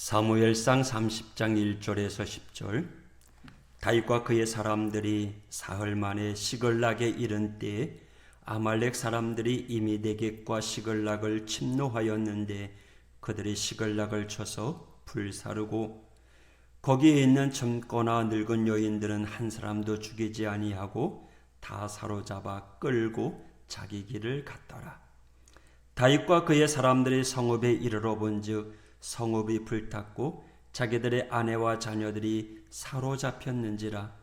사무엘상 30장 1절에서 10절. 다윗과 그의 사람들이 사흘 만에 시글락에 이른 때에 아말렉 사람들이 이미 네겝과 시글락을 침노하였는데 그들이 시글락을 쳐서 불사르고 거기에 있는 젊거나 늙은 여인들은 한 사람도 죽이지 아니하고 다 사로잡아 끌고 자기 길을 갔더라. 다윗과 그의 사람들이 성읍에 이르러 본즉 성읍이 불탔고 자기들의 아내와 자녀들이 사로잡혔는지라.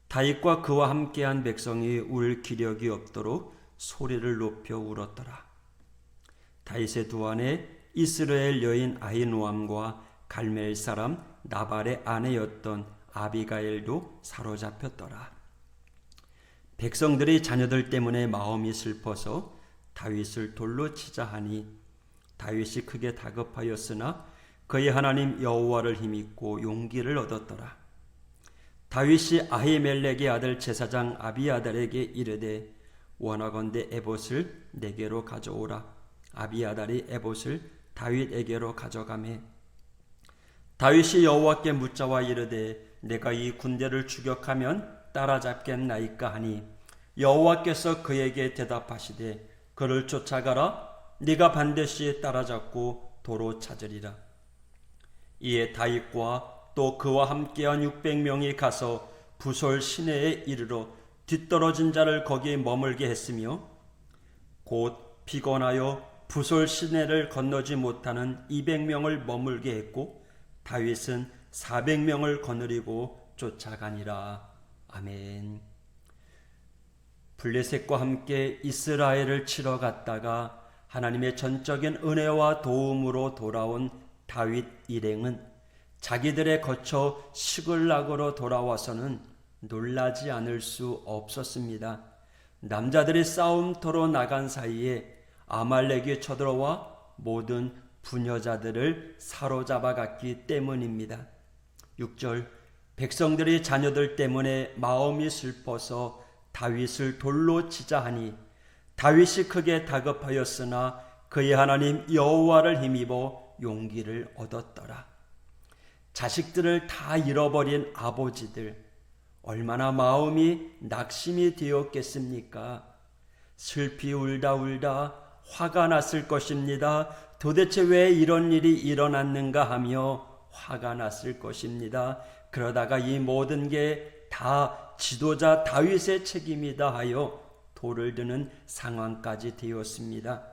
다윗과 그와 함께한 백성이 울 기력이 없도록 소리를 높여 울었더라. 다윗의 두 아내 이스라엘 여인 아히노암과 갈멜 사람 나발의 아내였던 아비가일도 사로잡혔더라. 백성들이 자녀들 때문에 마음이 슬퍼서 다윗을 돌로 치자 하니 다윗이 크게 다급하였으나 그의 하나님 여호와를 힘입고 용기를 얻었더라. 다윗이 아히멜렉의 아들 제사장 아비아달에게 이르되 원하건대 에봇을 내게로 가져오라. 아비아달이 에봇을 다윗에게로 가져가매 다윗이 여호와께 묻자와 이르되 내가 이 군대를 추격하면 따라잡겠나이까 하니 여호와께서 그에게 대답하시되 그를 쫓아가라. 네가 반드시 따라잡고 도로 찾으리라. 이에 다윗과 또 그와 함께한 600명이 가서 부솔 시내에 이르러 뒤떨어진 자를 거기 머물게 했으며 곧 피곤하여 부솔 시내를 건너지 못하는 200명을 머물게 했고 다윗은 400명을 거느리고 쫓아가니라. 아멘. 블레셋과 함께 이스라엘을 치러 갔다가 하나님의 전적인 은혜와 도움으로 돌아온 다윗 일행은 자기들에 거쳐 시글락으로 돌아와서는 놀라지 않을 수 없었습니다. 남자들이 싸움터로 나간 사이에 아말렉이 쳐들어와 모든 부녀자들을 사로잡아 갔기 때문입니다. 6절. 백성들이 자녀들 때문에 마음이 슬퍼서 다윗을 돌로 치자 하니 다윗이 크게 다급하였으나 그의 하나님 여호와를 힘입어 용기를 얻었더라. 자식들을 다 잃어버린 아버지들 얼마나 마음이 낙심이 되었겠습니까? 슬피 울다 화가 났을 것입니다. 도대체 왜 이런 일이 일어났는가 하며 화가 났을 것입니다. 그러다가 이 모든 게 다 지도자 다윗의 책임이다 하여 돌을 드는 상황까지 되었습니다.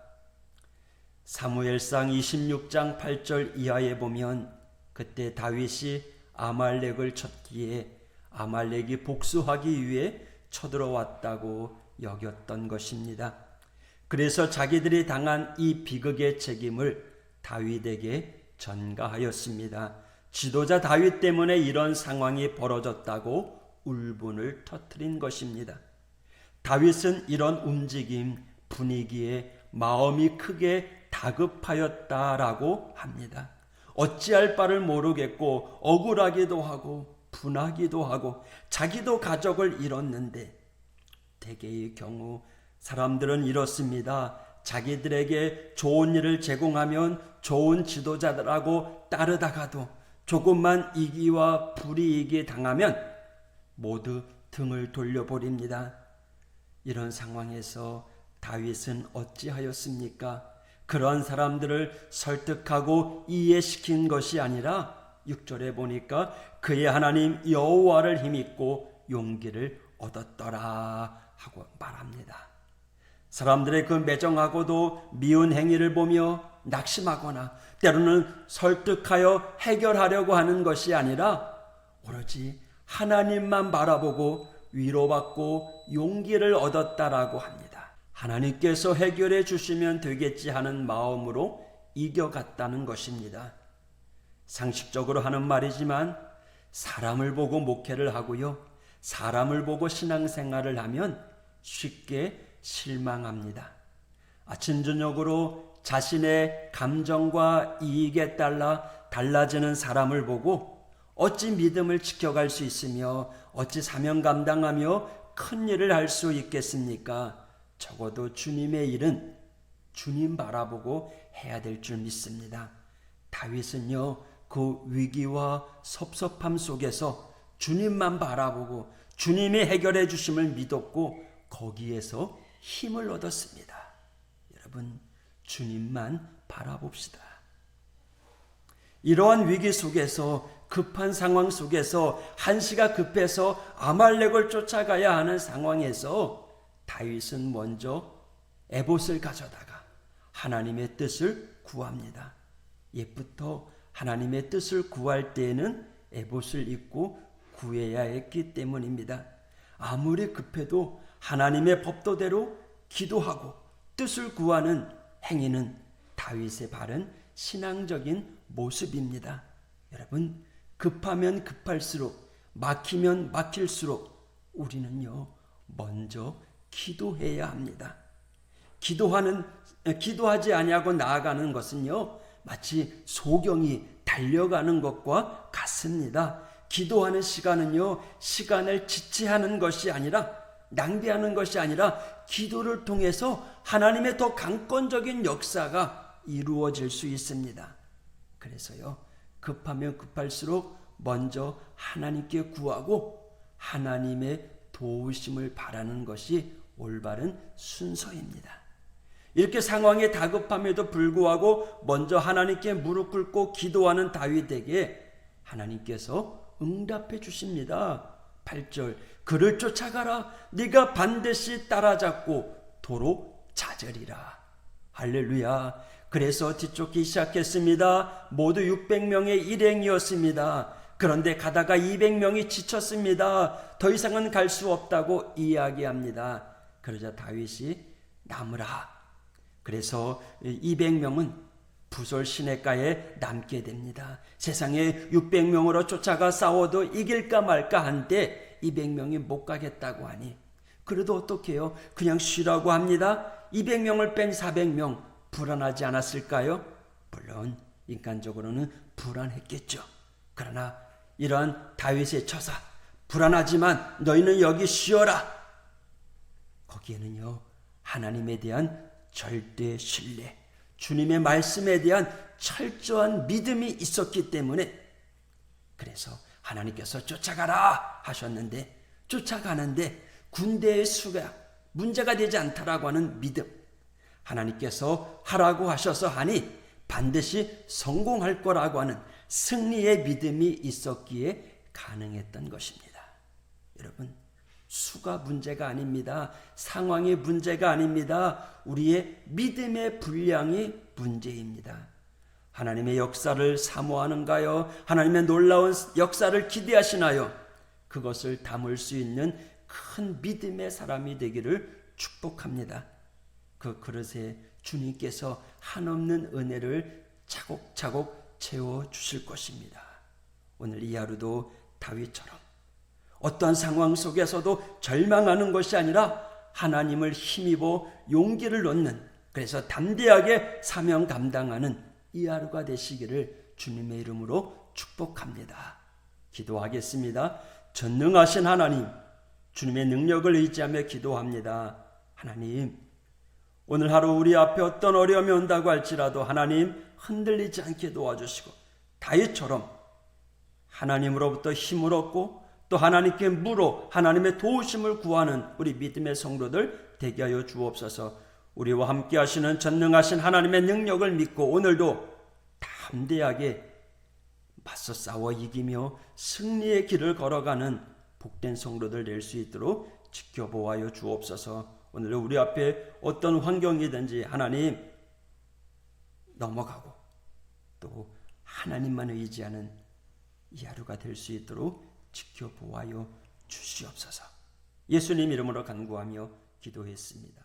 사무엘상 26장 8절 이하에 보면 그때 다윗이 아말렉을 쳤기에 아말렉이 복수하기 위해 쳐들어왔다고 여겼던 것입니다. 그래서 자기들이 당한 이 비극의 책임을 다윗에게 전가하였습니다. 지도자 다윗 때문에 이런 상황이 벌어졌다고 울분을 터뜨린 것입니다. 다윗은 이런 움직임, 분위기에 마음이 크게 다급하였다라고 합니다. 어찌할 바를 모르겠고 억울하기도 하고 분하기도 하고 자기도 가족을 잃었는데 대개의 경우 사람들은 이렇습니다. 자기들에게 좋은 일을 제공하면 좋은 지도자들하고 따르다가도 조금만 이기와 불이익이 당하면 모두 등을 돌려버립니다. 이런 상황에서 다윗은 어찌하였습니까? 그러한 사람들을 설득하고 이해시킨 것이 아니라 6절에 보니까 그의 하나님 여호와를 힘입고 용기를 얻었더라 하고 말합니다. 사람들의 그 매정하고도 미운 행위를 보며 낙심하거나 때로는 설득하여 해결하려고 하는 것이 아니라 오로지 하나님만 바라보고 위로받고 용기를 얻었다라고 합니다. 하나님께서 해결해 주시면 되겠지 하는 마음으로 이겨갔다는 것입니다. 상식적으로 하는 말이지만 사람을 보고 목회를 하고요. 사람을 보고 신앙생활을 하면 쉽게 실망합니다. 아침 저녁으로 자신의 감정과 이익에 따라 달라지는 사람을 보고 어찌 믿음을 지켜갈 수 있으며 어찌 사명 감당하며 큰 일을 할 수 있겠습니까? 적어도 주님의 일은 주님 바라보고 해야 될 줄 믿습니다. 다윗은요, 그 위기와 섭섭함 속에서 주님만 바라보고 주님이 해결해 주심을 믿었고 거기에서 힘을 얻었습니다. 여러분, 주님만 바라봅시다. 이러한 위기 속에서, 급한 상황 속에서, 한시가 급해서 아말렉을 쫓아가야 하는 상황에서 다윗은 먼저 에봇을 가져다가 하나님의 뜻을 구합니다. 옛부터 하나님의 뜻을 구할 때에는 에봇을 입고 구해야 했기 때문입니다. 아무리 급해도 하나님의 법도대로 기도하고 뜻을 구하는 행위는 다윗의 바른 신앙적인 모습입니다. 여러분, 급하면 급할수록, 막히면 막힐수록 우리는요, 먼저 기도해야 합니다. 기도하지 아니하고 나아가는 것은요, 마치 소경이 달려가는 것과 같습니다. 기도하는 시간은요, 시간을 지체하는 것이 아니라, 낭비하는 것이 아니라 기도를 통해서 하나님의 더 강권적인 역사가 이루어질 수 있습니다. 그래서요, 급하면 급할수록 먼저 하나님께 구하고 하나님의 도우심을 바라는 것이 올바른 순서입니다. 이렇게 상황이 다급함에도 불구하고 먼저 하나님께 무릎 꿇고 기도하는 다윗에게 하나님께서 응답해 주십니다. 8절, 그를 쫓아가라. 네가 반드시 따라잡고 도로 찾으리라. 할렐루야. 그래서 뒤쫓기 시작했습니다. 모두 600명의 일행이었습니다. 그런데 가다가 200명이 지쳤습니다. 더 이상은 갈 수 없다고 이야기합니다. 그러자 다윗이 남으라. 그래서 200명은 부솔 시냇가에 남게 됩니다. 세상에 600명으로 쫓아가 싸워도 이길까 말까 한데 200명이 못 가겠다고 하니 그래도 어떡해요? 그냥 쉬라고 합니다. 200명을 뺀 400명 불안하지 않았을까요? 물론 인간적으로는 불안했겠죠. 그러나 이러한 다윗의 처사, 불안하지만 너희는 여기 쉬어라. 거기에는요, 하나님에 대한 절대 신뢰, 주님의 말씀에 대한 철저한 믿음이 있었기 때문에, 그래서 하나님께서 쫓아가라 하셨는데 쫓아가는데 군대의 수가 문제가 되지 않다라고 하는 믿음, 하나님께서 하라고 하셔서 하니 반드시 성공할 거라고 하는 승리의 믿음이 있었기에 가능했던 것입니다. 여러분, 수가 문제가 아닙니다. 상황이 문제가 아닙니다. 우리의 믿음의 분량이 문제입니다. 하나님의 역사를 사모하는가요? 하나님의 놀라운 역사를 기대하시나요? 그것을 담을 수 있는 큰 믿음의 사람이 되기를 축복합니다. 그 그릇에 주님께서 한없는 은혜를 차곡차곡 채워주실 것입니다. 오늘 이 하루도 다윗처럼 어떤 상황 속에서도 절망하는 것이 아니라 하나님을 힘입어 용기를 얻는, 그래서 담대하게 사명 감당하는 이 하루가 되시기를 주님의 이름으로 축복합니다. 기도하겠습니다. 전능하신 하나님, 주님의 능력을 의지하며 기도합니다. 하나님, 오늘 하루 우리 앞에 어떤 어려움이 온다고 할지라도 하나님 흔들리지 않게 도와주시고 다윗처럼 하나님으로부터 힘을 얻고 또 하나님께 물어 하나님의 도우심을 구하는 우리 믿음의 성도들 되게 하여 주옵소서. 우리와 함께 하시는 전능하신 하나님의 능력을 믿고 오늘도 담대하게 맞서 싸워 이기며 승리의 길을 걸어가는 복된 성도들 될 수 있도록 지켜보아여 주옵소서. 오늘 우리 앞에 어떤 환경이든지 하나님 넘어가고 또 하나님만 의지하는 이 하루가 될 수 있도록 지켜보아요 주시옵소서. 예수님 이름으로 간구하며 기도했습니다.